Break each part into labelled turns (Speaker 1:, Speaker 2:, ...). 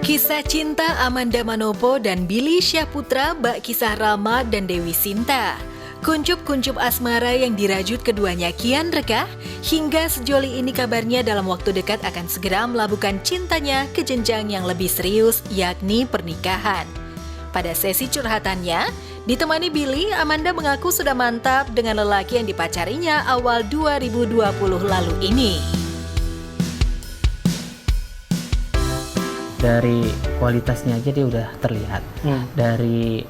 Speaker 1: Kisah cinta Amanda Manopo dan Billy Syahputra bak kisah Rama dan Dewi Sinta. Kuncup-kuncup asmara yang dirajut keduanya kian rekah, hingga sejoli ini kabarnya dalam waktu dekat akan segera melabuhkan cintanya ke jenjang yang lebih serius, yakni pernikahan. Pada sesi curhatannya, ditemani Billy, Amanda mengaku sudah mantap dengan lelaki yang dipacarinya awal 2020 lalu ini.
Speaker 2: Dari kualitasnya aja dia udah terlihat, dari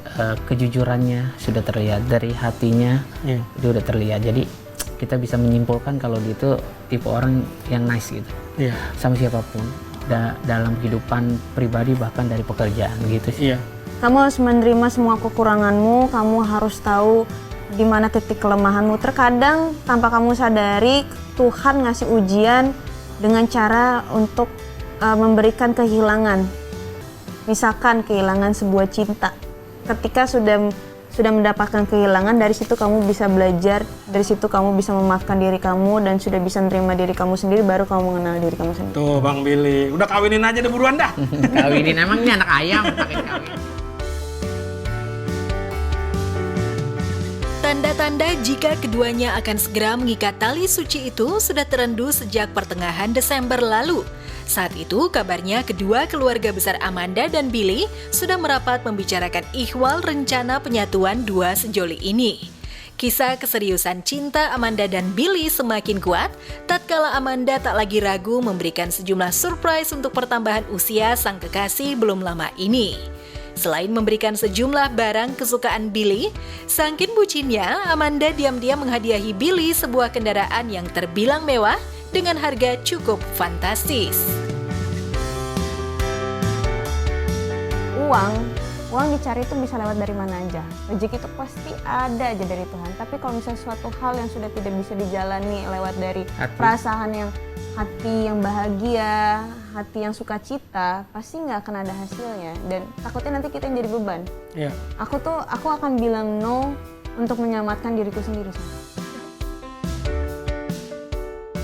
Speaker 2: kejujurannya sudah terlihat, dari hatinya dia udah terlihat. Jadi kita bisa menyimpulkan kalau dia itu tipe orang yang nice gitu, sama siapapun, dalam kehidupan pribadi bahkan dari pekerjaan gitu sih.
Speaker 3: Kamu harus menerima semua kekuranganmu, kamu harus tahu di mana titik kelemahanmu. Terkadang tanpa kamu sadari, Tuhan ngasih ujian dengan cara untuk memberikan kehilangan. Misalkan kehilangan sebuah cinta. Ketika sudah mendapatkan kehilangan, dari situ kamu bisa belajar, dari situ kamu bisa memaafkan diri kamu dan sudah bisa menerima diri kamu sendiri, baru kamu mengenal diri kamu sendiri.
Speaker 4: Tuh Bang Billy, udah kawinin aja deh buruan dah.
Speaker 2: Kawinin emangnya anak ayam pakai kawin.
Speaker 1: Tanda-tanda jika keduanya akan segera mengikat tali suci itu sudah terendu sejak pertengahan Desember lalu. Saat itu kabarnya kedua keluarga besar Amanda dan Billy sudah merapat membicarakan ihwal rencana penyatuan dua sejoli ini. Kisah keseriusan cinta Amanda dan Billy semakin kuat tatkala Amanda tak lagi ragu memberikan sejumlah surprise untuk pertambahan usia sang kekasih belum lama ini. Selain memberikan sejumlah barang kesukaan Billy, saking bucinnya, Amanda diam-diam menghadiahi Billy sebuah kendaraan yang terbilang mewah dengan harga cukup fantastis.
Speaker 3: Uang dicari itu bisa lewat dari mana aja. Rezeki itu pasti ada aja dari Tuhan. Tapi kalau misalnya suatu hal yang sudah tidak bisa dijalani lewat dari perasaan yang hati yang bahagia, hati yang sukacita, pasti nggak akan ada hasilnya. Dan takutnya nanti kita yang jadi beban. Aku akan bilang no untuk menyelamatkan diriku sendiri.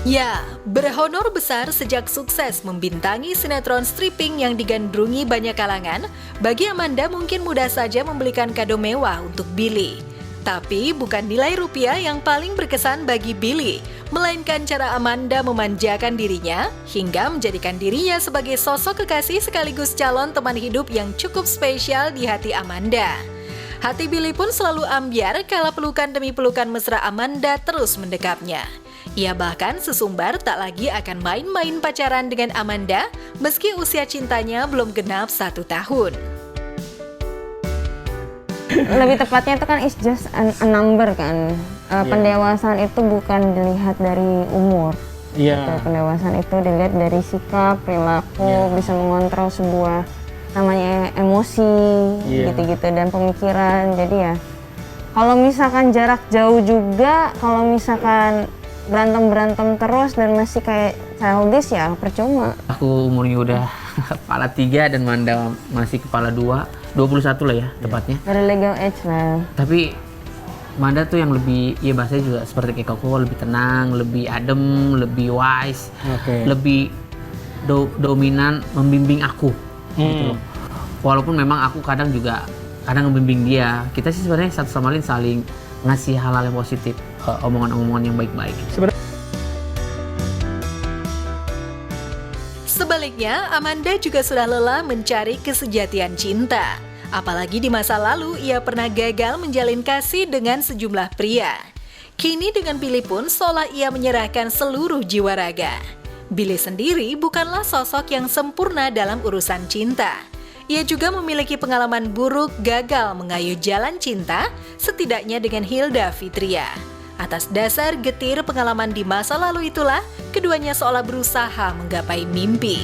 Speaker 1: Ya, berhonor besar sejak sukses membintangi sinetron stripping yang digandrungi banyak kalangan, bagi Amanda mungkin mudah saja membelikan kado mewah untuk Billy. Tapi bukan nilai rupiah yang paling berkesan bagi Billy, melainkan cara Amanda memanjakan dirinya hingga menjadikan dirinya sebagai sosok kekasih sekaligus calon teman hidup yang cukup spesial di hati Amanda. Hati Billy pun selalu ambyar kala pelukan demi pelukan mesra Amanda terus mendekapnya. Ia bahkan sesumbar tak lagi akan main-main pacaran dengan Amanda meski usia cintanya belum genap 1 tahun.
Speaker 3: Lebih tepatnya itu kan is just a number kan. Pendewasaan itu bukan dilihat dari umur. Pendewasaan itu dilihat dari sikap, perilaku, bisa mengontrol sebuah namanya emosi, gitu-gitu, dan pemikiran. Jadi ya, kalau misalkan jarak jauh juga, kalau misalkan berantem terus dan masih kayak childish, ya percuma.
Speaker 2: Aku umurnya udah kepala 3 dan Manda masih kepala 2, 21 lah ya tepatnya.
Speaker 3: Dari legal age lah.
Speaker 2: Tapi Manda tuh yang lebih, ya bahasanya juga seperti kayak Koko, lebih tenang, lebih adem, lebih wise, lebih dominan membimbing aku. Gitu loh. Walaupun memang aku kadang membimbing dia. Kita sih sebenarnya satu sama lain saling ngasih hal-hal yang positif, omongan-omongan yang baik-baik.
Speaker 1: Sebaliknya, Amanda juga sudah lelah mencari kesejatian cinta. Apalagi di masa lalu ia pernah gagal menjalin kasih dengan sejumlah pria. Kini dengan Billy pun seolah ia menyerahkan seluruh jiwa raga. Billy sendiri bukanlah sosok yang sempurna dalam urusan cinta. Ia juga memiliki pengalaman buruk gagal mengayuh jalan cinta, setidaknya dengan Hilda Fitria. Atas dasar getir pengalaman di masa lalu itulah, keduanya seolah berusaha menggapai mimpi.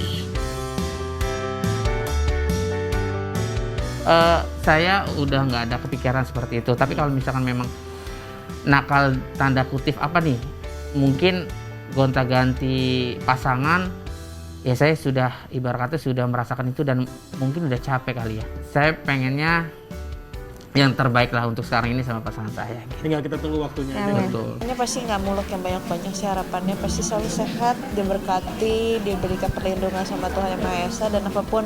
Speaker 2: Saya udah nggak ada kepikiran seperti itu. Tapi kalau misalkan memang nakal tanda kutip apa nih, mungkin gonta-ganti pasangan, ya saya sudah ibarat kata sudah merasakan itu dan mungkin udah capek kali ya. Saya pengennya yang terbaik lah untuk sekarang ini sama pasangan saya.
Speaker 4: Tinggal kita tunggu waktunya.
Speaker 2: Betul.
Speaker 5: Ini pasti nggak muluk yang banyak-banyak sih, harapannya pasti selalu sehat, diberkati, diberikan perlindungan sama Tuhan Yang Maha Esa, dan apapun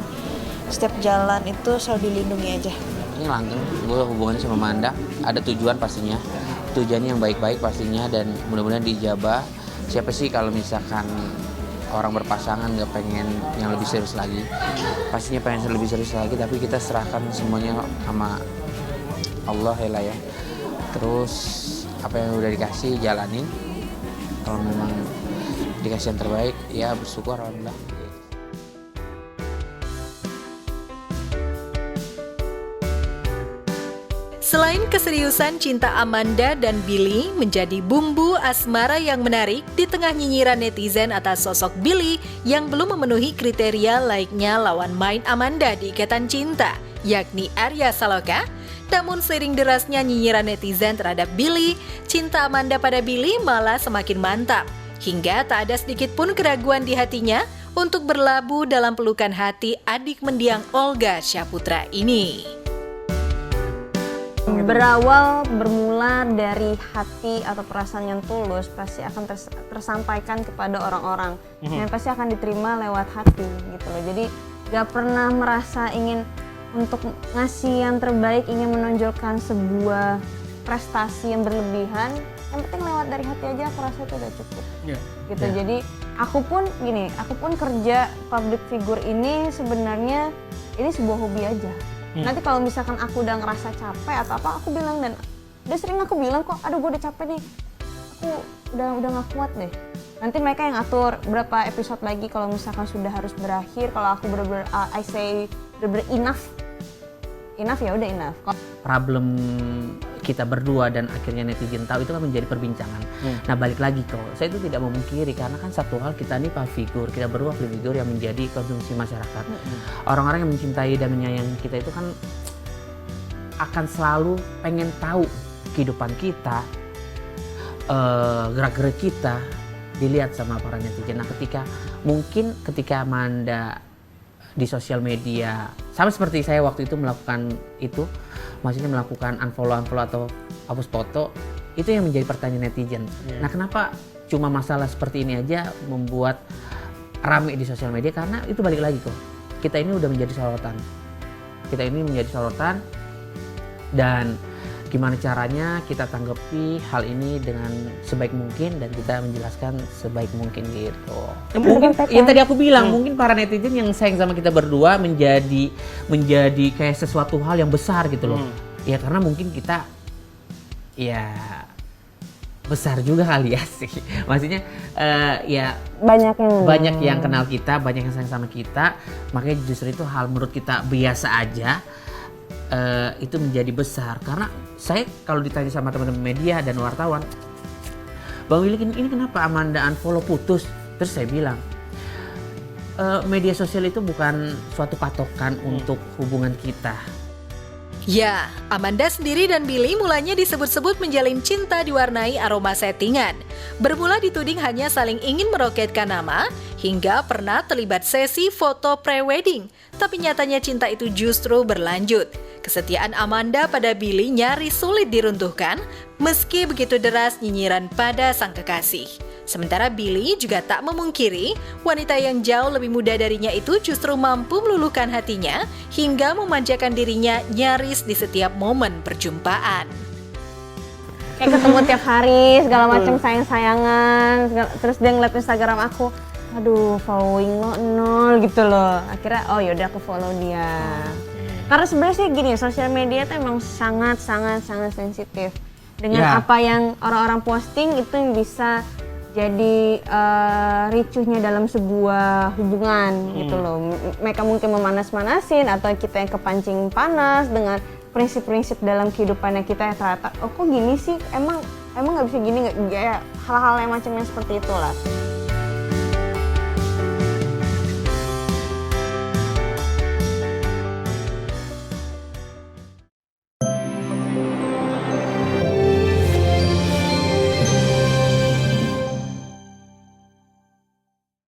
Speaker 5: setiap jalan itu selalu dilindungi aja.
Speaker 2: Ini langgeng, gue hubungannya sama Manda ada tujuan pastinya, tujuannya yang baik-baik pastinya, dan mudah-mudahan dijabah. Siapa sih kalau misalkan orang berpasangan nggak pengen yang lebih serius lagi, pastinya pengen lebih serius lagi, tapi kita serahkan semuanya sama Allah ya. Terus apa yang udah dikasih jalanin, kalau memang dikasih yang terbaik ya bersyukur alhamdulillah.
Speaker 1: Selain keseriusan cinta Amanda dan Billy menjadi bumbu asmara yang menarik di tengah nyinyiran netizen atas sosok Billy yang belum memenuhi kriteria layaknya lawan main Amanda di Ikatan Cinta, yakni Arya Saloka. Namun seiring derasnya nyinyiran netizen terhadap Billy, cinta Amanda pada Billy malah semakin mantap. Hingga tak ada sedikit pun keraguan di hatinya untuk berlabuh dalam pelukan hati adik mendiang Olga Syahputra ini.
Speaker 3: Bermula dari hati atau perasaan yang tulus pasti akan tersampaikan kepada orang-orang dan pasti akan diterima lewat hati gitu loh. Jadi gak pernah merasa ingin untuk ngasih yang terbaik, ingin menonjolkan sebuah prestasi yang berlebihan. Yang penting lewat dari hati aja, aku rasa itu udah cukup. Gitu. Jadi aku pun kerja public figure ini sebenarnya ini sebuah hobi aja. Nanti kalau misalkan aku udah ngerasa capek atau apa, aku bilang, dan udah sering aku bilang kok, aduh gue udah capek nih, aku udah gak kuat deh. Nanti mereka yang atur berapa episode lagi kalau misalkan sudah harus berakhir. Kalau aku bener-bener I say bener-bener enough ya udah enough.
Speaker 2: Problem kita berdua dan akhirnya netizen tahu itu kan menjadi perbincangan. Nah balik lagi kok, saya itu tidak memungkiri karena kan satu hal kita ini figur, kita berdua figur yang menjadi konsumsi masyarakat. Orang-orang yang mencintai dan menyayangi kita itu kan akan selalu pengen tahu kehidupan kita, gerak-gerik kita dilihat sama para netizen. Nah ketika Amanda di sosial media sama seperti saya waktu itu melakukan itu, maksudnya melakukan unfollow atau hapus foto, itu yang menjadi pertanyaan netizen. Nah kenapa cuma masalah seperti ini aja membuat rame di sosial media? Karena itu balik lagi kok, kita ini udah menjadi sorotan, dan gimana caranya kita tanggapi hal ini dengan sebaik mungkin dan kita menjelaskan sebaik mungkin gitu. Mungkin yang tadi aku bilang, mungkin para netizen yang sayang sama kita berdua menjadi kayak sesuatu hal yang besar gitu loh. Ya karena mungkin kita ya besar juga kali ya sih. Maksudnya ya banyak yang kenal kita, banyak yang sayang sama kita, makanya justru itu hal menurut kita biasa aja. Itu menjadi besar karena saya kalau ditanya sama teman-teman media dan wartawan, Bang Willy ini kenapa Amanda unfollow putus? Terus saya bilang media sosial itu bukan suatu patokan untuk hubungan kita.
Speaker 1: Ya, Amanda sendiri dan Billy mulanya disebut-sebut menjalin cinta diwarnai aroma settingan. Bermula dituding hanya saling ingin meroketkan nama, hingga pernah terlibat sesi foto pre-wedding. Tapi nyatanya cinta itu justru berlanjut. Kesetiaan Amanda pada Billy nyaris sulit diruntuhkan, meski begitu deras nyinyiran pada sang kekasih. Sementara Billy juga tak memungkiri, wanita yang jauh lebih muda darinya itu justru mampu meluluhkan hatinya hingga memanjakan dirinya nyaris di setiap momen perjumpaan.
Speaker 3: Kayak ketemu tiap hari, segala macam sayang-sayangan, terus dia ngeliat Instagram aku, aduh following lo 0 gitu loh. Akhirnya oh yaudah aku follow dia. Karena sebenarnya sih gini, sosial media tuh emang sangat sensitif. Dengan apa yang orang-orang posting itu yang bisa jadi ricuhnya dalam sebuah hubungan gitu loh. Mereka mungkin memanas-manasin atau kita yang kepancing panas dengan prinsip-prinsip dalam kehidupannya kita yang ternyata oh kok gini sih, emang nggak bisa gini, nggak ya, hal-hal yang macamnya seperti itulah.